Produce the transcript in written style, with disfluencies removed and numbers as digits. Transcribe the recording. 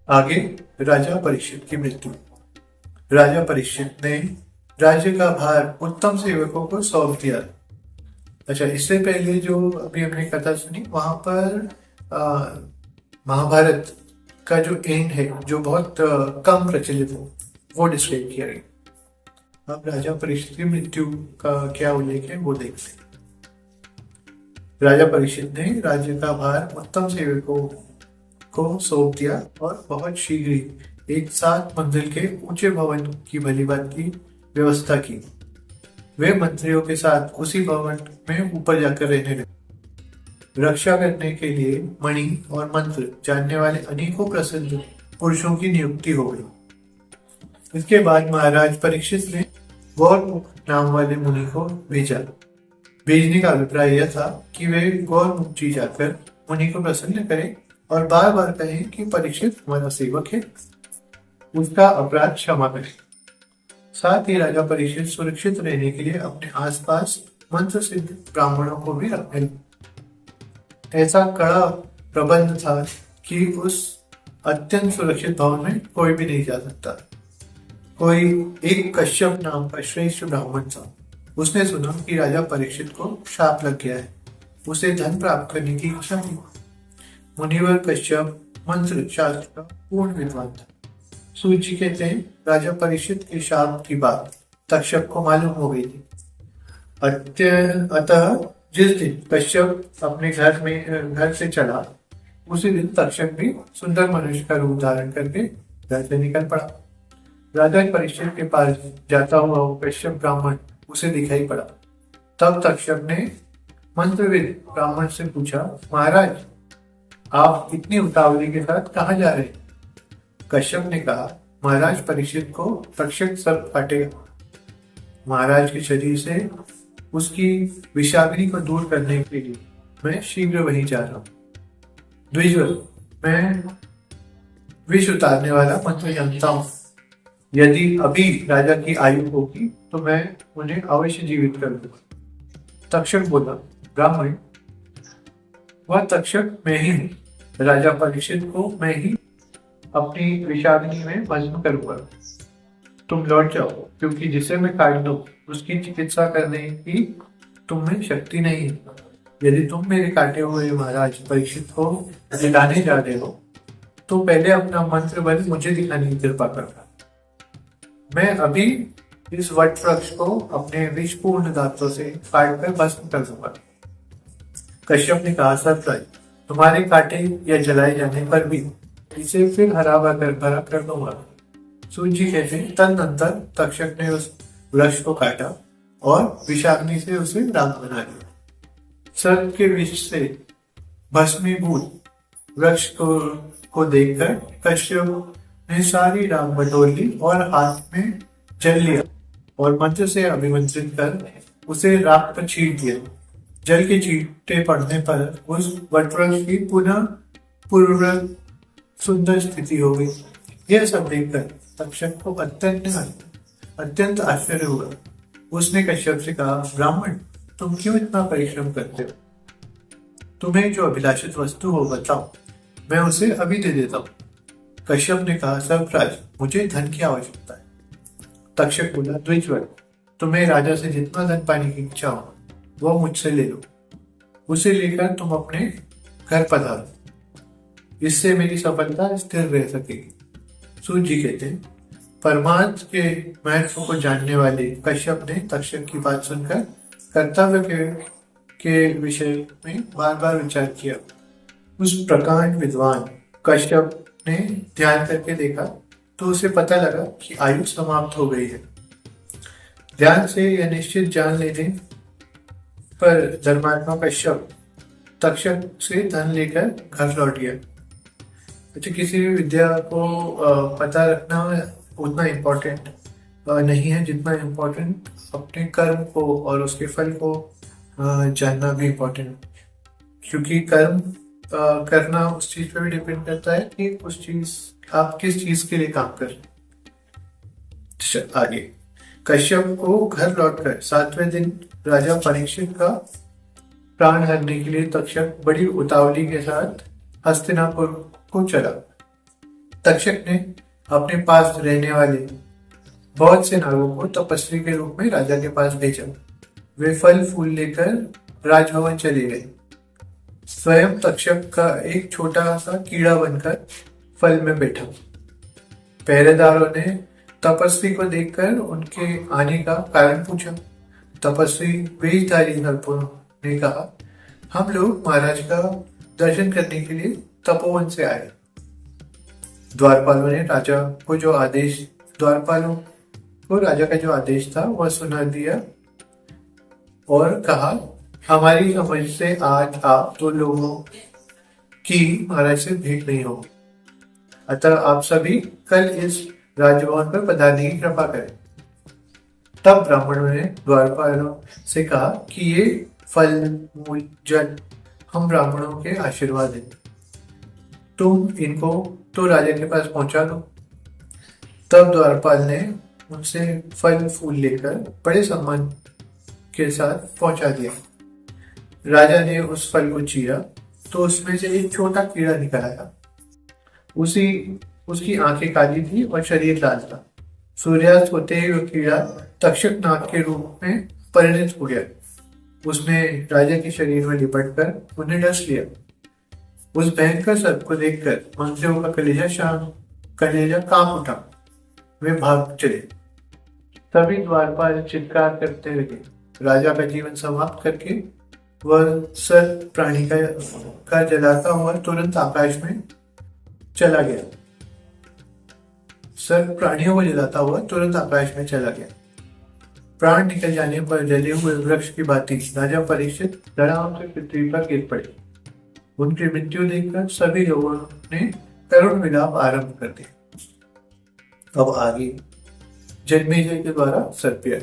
आगे राजा परीक्षित की मृत्यु। राजा परीक्षित ने राज्य का भार उत्तम सेवकों को सौंप दिया। अच्छा, इससे पहले जो अभी हमने कथा सुनी वहां पर महाभारत का जो एंड है जो बहुत कम प्रचलित है वो डिस्क्राइब किया गया। अब राजा परीक्षित की मृत्यु का क्या उल्लेख है वो देखते हैं। राजा परीक्षित ने राज्य का भार उत्तम सेवकों को सौंप दिया और बहुत शीघ्र ही एक 7 मंजिल के ऊंचे भवन की भली भांति की व्यवस्था की। वे मंत्रियों के साथ उसी भवन में ऊपर जाकर रहने लगे। रक्षा करने के लिए मणि और मंत्र जानने वाले अनेकों प्रसिद्ध पुरुषों की नियुक्ति हो गई। इसके बाद महाराज परीक्षित ने गौरमुख नाम वाले मुनि को भेजा। भेजने का अभिप्राय यह था कि वे गौरमुख जी जाकर मुनि को प्रसन्न करें और बार बार कहें कि परीक्षित हमारा सेवक है, उसका अपराध क्षमा करें। साथ ही राजा परीक्षित सुरक्षित रहने के लिए अपने आसपास मंत्र सिद्ध ब्राह्मणों को भी रखने लगे। ऐसा कड़ा प्रबंध था कि उस अत्यंत सुरक्षित भवन में कोई भी नहीं जा सकता। कोई एक कश्यप नाम का श्रेष्ठ ब्राह्मण था। उसने सुना कि राजा परीक्षित को शाप लग गया है। उसे धन प्राप्त करने की इच्छा थी। मुनिवर कश्यप मंत्र शास्त्र का पूर्ण विद्वान था। सूत जी कहते हैं राजा परीक्षित के शाप की बात तक्षक को मालूम हो गई थी। अतः जिस दिन कश्यप अपने घर से चला उसी दिन तक्षक भी सुंदर मनुष्य का रूप धारण करके घर से निकल पड़ा। राजा परीक्षित के पास जाता हुआ वो कश्यप ब्राह्मण उसे दिखाई पड़ा। तब तक्षक ने मंत्रविद ब्राह्मण से पूछा, महाराज आप इतनी उतावली के साथ कहाँ जा रहे हैं? कश्यप ने कहा, महाराज परीक्षित को तक्षक सर्प काटेगा। महाराज के शरीर से उसकी विषाग्नि को दूर करने के लिए मैं शीघ्र वहीं जा रहा हूँ। द्विजवर, मैं विष उतारने वाला मंत्र जानता हूँ। यदि अभी राजा की आयु होगी तो मैं उन्हें अवश्य जीवित कर दूंगा। तक्षक बोला, ब्राह्मण वह तक्षक मैं ही हूँ। राजा परीक्षित को मैं ही अपनी विषाग्नि में भस्म करूंगा। तुम लौट जाओ, क्योंकि जिसे मैं काट दूं उसकी चिकित्सा करने की तुम में शक्ति नहीं है। यदि तुम मेरे काटे हुए महाराज परीक्षित को जिलाने जा रहे हो तो पहले अपना मंत्र बल मुझे दिखाने की कृपा करना। मैं अभी इस वट वृक्ष को अपने विषपूर्ण दांतों से काट कर भस्म कर दूंगा। कश्यप ने कहा, सरप्राइज, तुम्हारे काटे या जलाए जाने पर भी इसे फिर हरा भरा कर दूंगा। सूत जी कहते हैं तदनंतर तक्षक ने उस वृक्ष को काटा और विषाग्नि से उसे राख बना लिया। सर्प के विष से भस्मीभूत वृक्ष को देखकर कश्यप ने सारी राख बटोर ली और हाथ में जल लिया और मंत्र से अभिमंत्रित कर उसे राख पर छींट दिया। जल के छींटे पड़ने पर उस वटवृक्ष की पुनः पूर्व सुंदर स्थिति हो गई। यह सब देखकर तक्षक को अत्यंत आश्चर्य हुआ। उसने कश्यप से कहा, ब्राह्मण तुम क्यों इतना परिश्रम करते हो? तुम्हें जो अभिलाषित वस्तु हो बताओ, मैं उसे अभी दे देता हूँ। कश्यप ने कहा, सर्वराज मुझे धन की आवश्यकता है। तक्षक बोला, द्विजवर, तुम्हें राजा से जितना धन पाने की इच्छा हो वो मुझसे ले लो। उसे लेकर तुम अपने घर पधारो। इससे मेरी सफलता स्थिर रह सकेगी। सूत जी कहते हैं परमार्थ के महत्व को जानने वाले कश्यप ने तक्षक की बात सुनकर कर्तव्य के विषय में बार बार विचार किया। उस प्रकांड विद्वान कश्यप ने ध्यान करके देखा तो उसे पता लगा कि आयु समाप्त हो गई है। ध्यान से यह निश्चित जान लेने पर धर्मात्मा कश्यप तक्षक से धन लेकर घर लौट गया। अच्छा, किसी भी विद्या को पता रखना उतना इम्पोर्टेंट नहीं है जितना इम्पोर्टेंट अपने कर्म को और उसके फल को जानना भी इम्पोर्टेंट, क्योंकि कर्म करना उस चीज पे भी डिपेंड करता है कि उस चीज आप किस चीज के लिए काम कर रहे। आगे कश्यप को घर लौटकर 7वें दिन राजा परीक्षित का प्राण हरने के लिए तक्षक बड़ी उतावली के साथ हस्तिनापुर को चला। तक्षक ने अपने पास रहने वाले बहुत से नागों को तपस्वी के रूप में राजा के पास भेजा। वे फल फूल लेकर राजभवन चले गए। स्वयं तक्षक का एक छोटा सा कीड़ा बनकर फल में बैठा। पहरेदारों ने तपस्वी को देखकर उनके आने का कारण पूछा। तपस्वी वेशधारी नरपुर ने कहा, हम लोग महाराज का दर्शन करने के लिए तपोवन से आए। द्वारपालों को राजा का जो आदेश था वह सुना दिया और कहा, हमारी समझ से आज आप दो लोगों की महाराज से भेंट नहीं हो, अतः आप सभी कल इस राजभवन पर पधारने की कृपा करें। तब ब्राह्मणों ने द्वारपालों से कहा कि ये फल मूल जल हम ब्राह्मणों के आशीर्वाद हैं, तुम इनको तो राजा के पास पहुंचा दो। तब द्वारपाल ने उनसे फल फूल लेकर बड़े सम्मान के साथ पहुंचा दिया। राजा ने उस फल को चीरा तो उसमें से एक छोटा कीड़ा निकल आया। उसकी आंखें काली थी और शरीर लाल था। सूर्यास्त होते ही वह कीड़ा तक्षक नाग के रूप में परिणत हो गया। उसने राजा के शरीर में लिपट कर उन्हें डस लिया। उस भयंकर सर्प को देखकर मंत्रियों का कलेजा कांप उठा। वे भाग चले। तभी द्वारपाल चित्कार करते लगे। राजा का जीवन समाप्त करके वह सर्प प्राणी का जलाता हुआ तुरंत आकाश में चला गया। सर्प प्राणियों को जलाता हुआ तुरंत आकाश में चला गया। प्राण निकल जाने पर जले हुए वृक्ष की भांति राजा परीक्षित धड़ाम से पृथ्वी पर गिर पड़े। उनकी मृत्यु देखकर सभी लोगों ने करुण विलाप आरंभ कर दिया। अब आगे जन्मेजय के द्वारा सत्य।